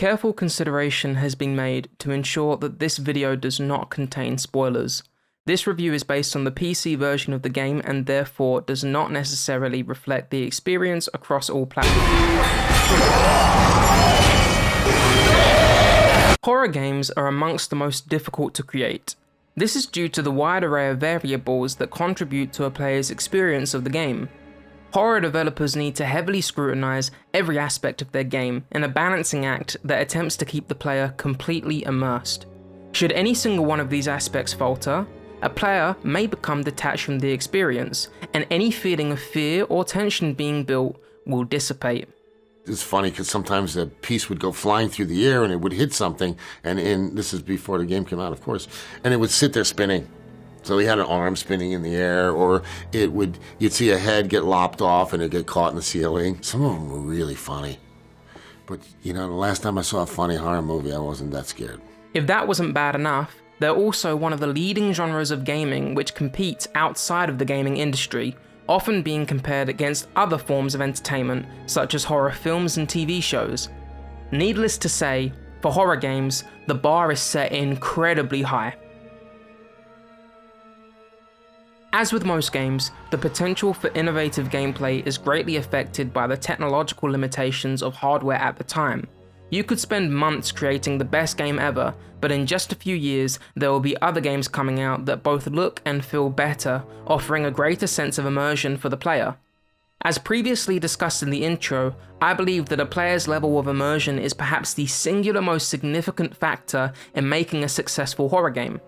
Careful consideration has been made to ensure that this video does not contain spoilers. This review is based on the PC version of the game and therefore does not necessarily reflect the experience across all platforms. Horror games are amongst the most difficult to create. This is due to the wide array of variables that contribute to a player's experience of the game. Horror developers need to heavily scrutinize every aspect of their game in a balancing act that attempts to keep the player completely immersed. Should any single one of these aspects falter, a player may become detached from the experience, and any feeling of fear or tension being built will dissipate. It's funny because sometimes a piece would go flying through the air and it would hit something, and this is before the game came out, of course, and it would sit there spinning. So he had an arm spinning in the air, or you'd see a head get lopped off and it'd get caught in the ceiling. Some of them were really funny. But, the last time I saw a funny horror movie, I wasn't that scared. If that wasn't bad enough, they're also one of the leading genres of gaming which competes outside of the gaming industry, often being compared against other forms of entertainment, such as horror films and TV shows. Needless to say, for horror games, the bar is set incredibly high. As with most games, the potential for innovative gameplay is greatly affected by the technological limitations of hardware at the time. You could spend months creating the best game ever, but in just a few years, there will be other games coming out that both look and feel better, offering a greater sense of immersion for the player. As previously discussed in the intro, I believe that a player's level of immersion is perhaps the singular most significant factor in making a successful horror game.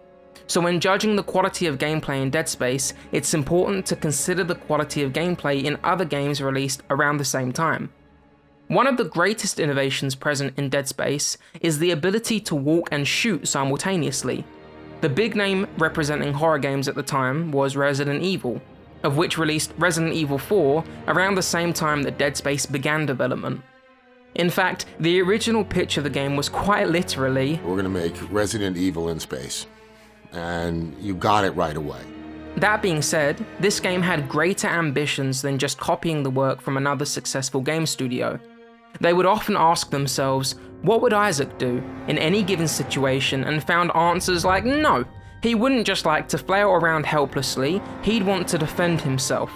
So when judging the quality of gameplay in Dead Space, it's important to consider the quality of gameplay in other games released around the same time. One of the greatest innovations present in Dead Space is the ability to walk and shoot simultaneously. The big name representing horror games at the time was Resident Evil, of which released Resident Evil 4 around the same time that Dead Space began development. In fact, the original pitch of the game was quite literally, "We're going to make Resident Evil in space." And you got it right away. That being said, this game had greater ambitions than just copying the work from another successful game studio. They would often ask themselves, what would Isaac do in any given situation, and found answers like, no, he wouldn't just like to flail around helplessly, he'd want to defend himself.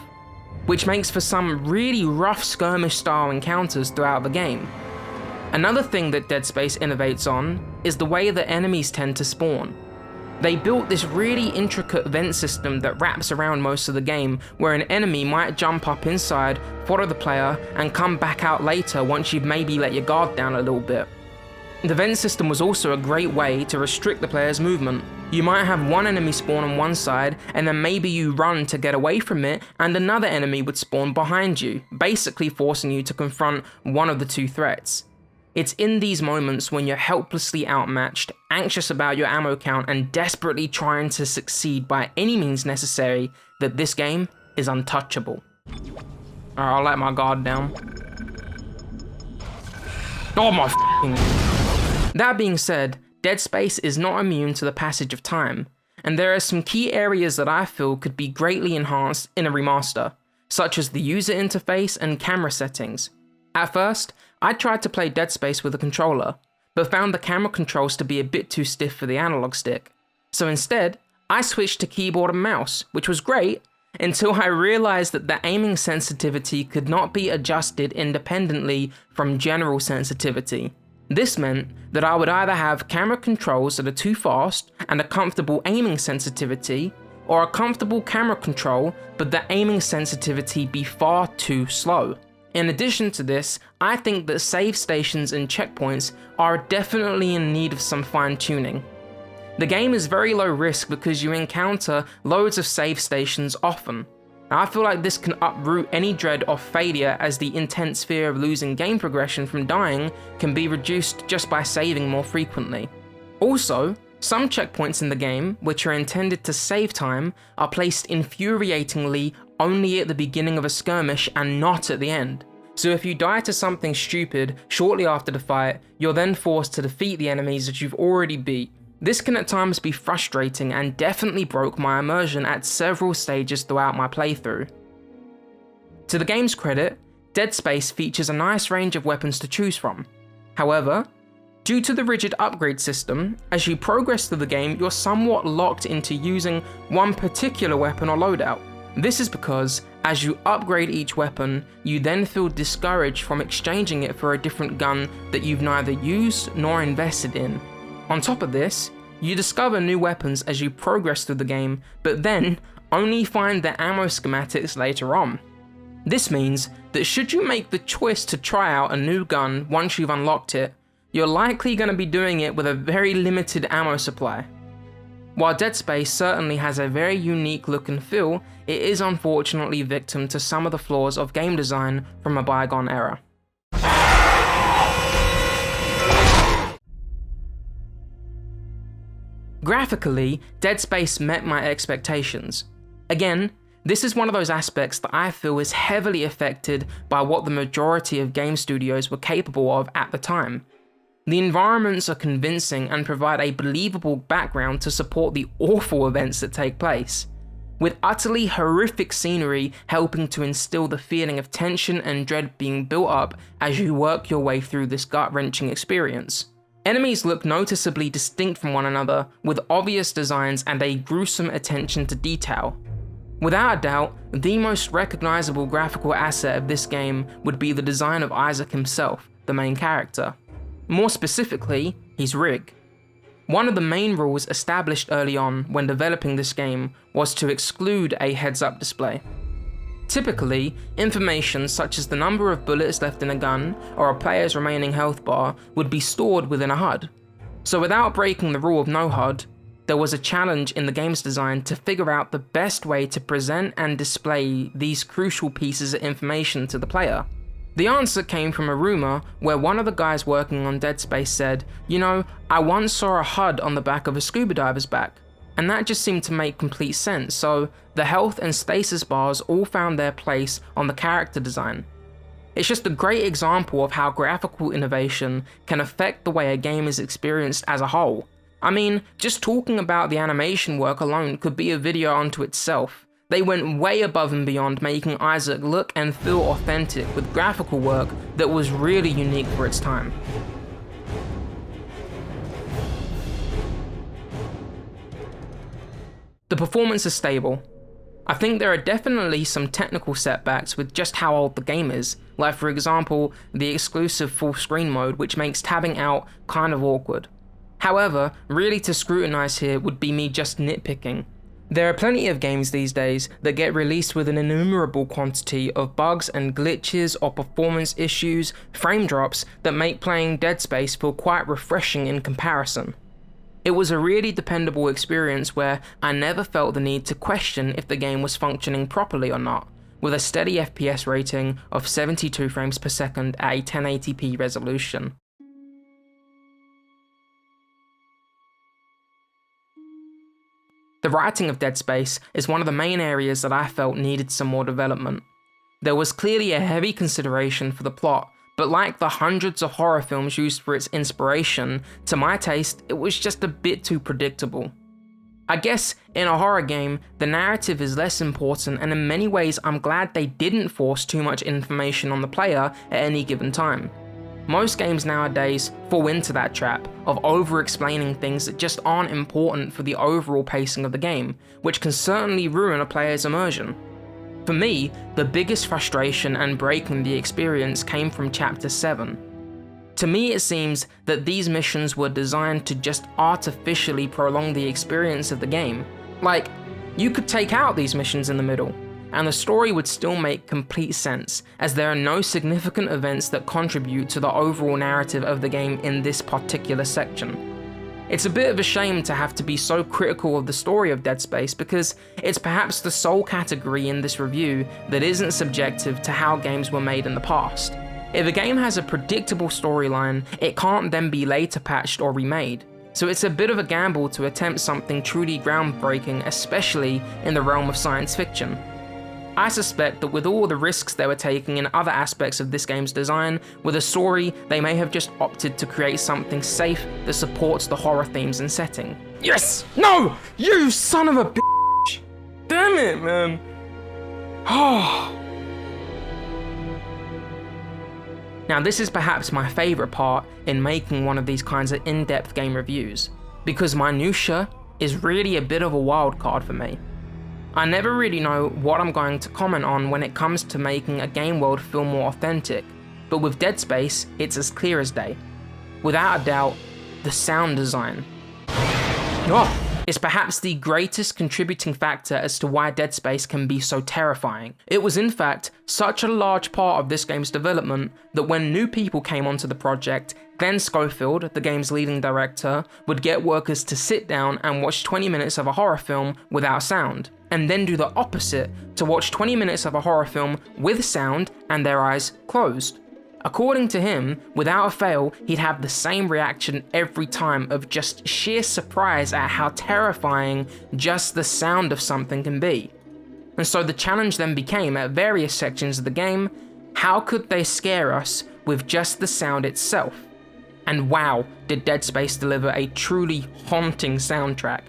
Which makes for some really rough skirmish style encounters throughout the game. Another thing that Dead Space innovates on is the way that enemies tend to spawn. They built this really intricate vent system that wraps around most of the game, where an enemy might jump up inside, follow the player, and come back out later once you've maybe let your guard down a little bit. The vent system was also a great way to restrict the player's movement. You might have one enemy spawn on one side, and then maybe you run to get away from it, and another enemy would spawn behind you, basically forcing you to confront one of the two threats. It's in these moments when you're helplessly outmatched, anxious about your ammo count, and desperately trying to succeed by any means necessary that this game is untouchable. Alright, I'll let my guard down. Oh my f***ing... That being said, Dead Space is not immune to the passage of time, and there are some key areas that I feel could be greatly enhanced in a remaster, such as the user interface and camera settings. At first, I tried to play Dead Space with a controller, but found the camera controls to be a bit too stiff for the analog stick. So instead, I switched to keyboard and mouse, which was great, until I realized that the aiming sensitivity could not be adjusted independently from general sensitivity. This meant that I would either have camera controls that are too fast and a comfortable aiming sensitivity, or a comfortable camera control but the aiming sensitivity be far too slow. In addition to this, I think that save stations and checkpoints are definitely in need of some fine-tuning. The game is very low risk because you encounter loads of save stations often. Now, I feel like this can uproot any dread of failure, as the intense fear of losing game progression from dying can be reduced just by saving more frequently. Also, some checkpoints in the game, which are intended to save time, are placed infuriatingly only at the beginning of a skirmish and not at the end. So if you die to something stupid shortly after the fight, you're then forced to defeat the enemies that you've already beat. This can at times be frustrating and definitely broke my immersion at several stages throughout my playthrough. To the game's credit, Dead Space features a nice range of weapons to choose from. However, Due to the rigid upgrade system, as you progress through the game, you're somewhat locked into using one particular weapon or loadout. This is because, as you upgrade each weapon, you then feel discouraged from exchanging it for a different gun that you've neither used nor invested in. On top of this, you discover new weapons as you progress through the game, but then only find their ammo schematics later on. This means that should you make the choice to try out a new gun once you've unlocked it, you're likely going to be doing it with a very limited ammo supply. While Dead Space certainly has a very unique look and feel, it is unfortunately victim to some of the flaws of game design from a bygone era. Graphically, Dead Space met my expectations. Again, this is one of those aspects that I feel is heavily affected by what the majority of game studios were capable of at the time. The environments are convincing and provide a believable background to support the awful events that take place, with utterly horrific scenery helping to instill the feeling of tension and dread being built up as you work your way through this gut-wrenching experience. Enemies look noticeably distinct from one another, with obvious designs and a gruesome attention to detail. Without a doubt, the most recognizable graphical asset of this game would be the design of Isaac himself, the main character. More specifically, his rig. One of the main rules established early on when developing this game was to exclude a heads-up display. Typically, information such as the number of bullets left in a gun or a player's remaining health bar would be stored within a HUD. So without breaking the rule of no HUD, there was a challenge in the game's design to figure out the best way to present and display these crucial pieces of information to the player. The answer came from a rumor where one of the guys working on Dead Space said, "You know, I once saw a HUD on the back of a scuba diver's back." And that just seemed to make complete sense, so the health and stasis bars all found their place on the character design. It's just a great example of how graphical innovation can affect the way a game is experienced as a whole. I mean, just talking about the animation work alone could be a video unto itself. They went way above and beyond making Isaac look and feel authentic with graphical work that was really unique for its time. The performance is stable. I think there are definitely some technical setbacks with just how old the game is, like for example, the exclusive full screen mode which makes tabbing out kind of awkward. However, really to scrutinize here would be me just nitpicking. There are plenty of games these days that get released with an innumerable quantity of bugs and glitches or performance issues, frame drops that make playing Dead Space feel quite refreshing in comparison. It was a really dependable experience where I never felt the need to question if the game was functioning properly or not, with a steady FPS rating of 72 frames per second at a 1080p resolution. The writing of Dead Space is one of the main areas that I felt needed some more development. There was clearly a heavy consideration for the plot, but like the hundreds of horror films used for its inspiration, to my taste, it was just a bit too predictable. I guess in a horror game, the narrative is less important, and in many ways I'm glad they didn't force too much information on the player at any given time. Most games nowadays fall into that trap of over-explaining things that just aren't important for the overall pacing of the game, which can certainly ruin a player's immersion. For me, the biggest frustration and break in the experience came from Chapter 7. To me, it seems that these missions were designed to just artificially prolong the experience of the game. Like, you could take out these missions in the middle, and the story would still make complete sense, as there are no significant events that contribute to the overall narrative of the game in this particular section. It's a bit of a shame to have to be so critical of the story of Dead Space, because it's perhaps the sole category in this review that isn't subjective to how games were made in the past. If a game has a predictable storyline, it can't then be later patched or remade. So it's a bit of a gamble to attempt something truly groundbreaking, especially in the realm of science fiction. I suspect that with all the risks they were taking in other aspects of this game's design, with a story, they may have just opted to create something safe that supports the horror themes and setting. Yes! No! You son of a bitch! Damn it, man! Oh. Now this is perhaps my favourite part in making one of these kinds of in-depth game reviews, because minutia is really a bit of a wild card for me. I never really know what I'm going to comment on when it comes to making a game world feel more authentic, but with Dead Space, it's as clear as day. Without a doubt, the sound design. It's perhaps the greatest contributing factor as to why Dead Space can be so terrifying. It was in fact such a large part of this game's development that when new people came onto the project, Glenn Schofield, the game's leading director, would get workers to sit down and watch 20 minutes of a horror film without sound, and then do the opposite to watch 20 minutes of a horror film with sound and their eyes closed. According to him, without a fail, he'd have the same reaction every time of just sheer surprise at how terrifying just the sound of something can be. And so the challenge then became, at various sections of the game, how could they scare us with just the sound itself? And wow, did Dead Space deliver a truly haunting soundtrack.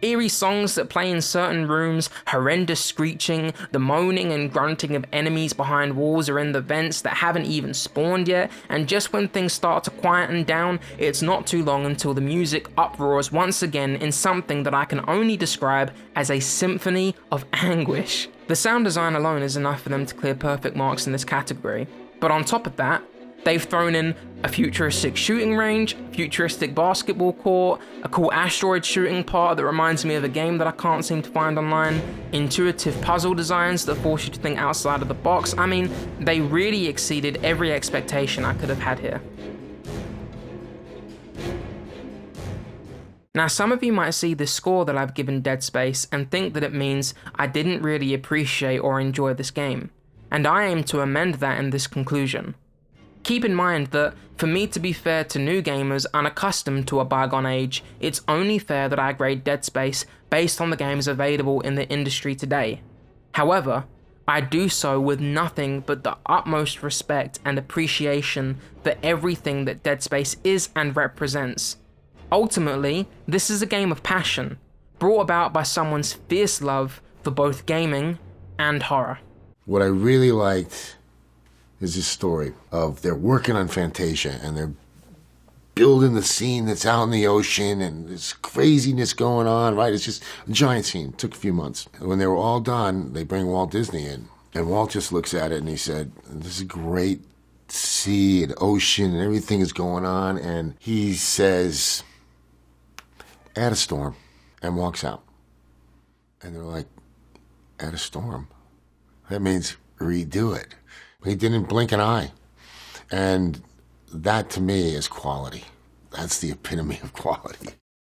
Eerie songs that play in certain rooms, horrendous screeching, the moaning and grunting of enemies behind walls or in the vents that haven't even spawned yet, and just when things start to quieten down, it's not too long until the music uproars once again in something that I can only describe as a symphony of anguish. The sound design alone is enough for them to clear perfect marks in this category, but on top of that, they've thrown in a futuristic shooting range, futuristic basketball court, a cool asteroid shooting part that reminds me of a game that I can't seem to find online, intuitive puzzle designs that force you to think outside of the box. I mean, they really exceeded every expectation I could have had here. Now, some of you might see the score that I've given Dead Space and think that it means I didn't really appreciate or enjoy this game, and I aim to amend that in this conclusion. Keep in mind that, for me to be fair to new gamers unaccustomed to a bygone age, it's only fair that I grade Dead Space based on the games available in the industry today. However, I do so with nothing but the utmost respect and appreciation for everything that Dead Space is and represents. Ultimately, this is a game of passion, brought about by someone's fierce love for both gaming and horror. What I really liked is this story of they're working on Fantasia and they're building the scene that's out in the ocean and there's craziness going on, right? It's just a giant scene. It took a few months. And when they were all done, they bring Walt Disney in. And Walt just looks at it and he said, this is a great sea and ocean and everything is going on. And he says, add a storm, and walks out. And they're like, add a storm? That means redo it. He didn't blink an eye. And that to me is quality. That's the epitome of quality.